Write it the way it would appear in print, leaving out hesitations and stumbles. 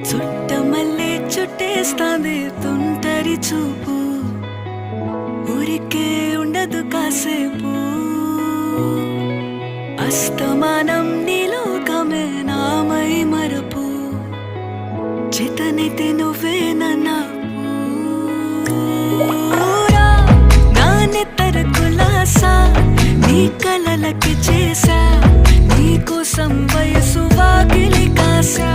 చుట్టమల్లే చుట్టేస్తాంది తుంటరి చూపు, ఊరికే ఉండదు కాసేపు. అస్తమానం నీలోకమే నామై మరపు, చేతనైతే నువ్వే నాన్నెత్తర కులాసా నీ కలలకి చేసా, నీ కోసం వయసు వాకిలి కాసా.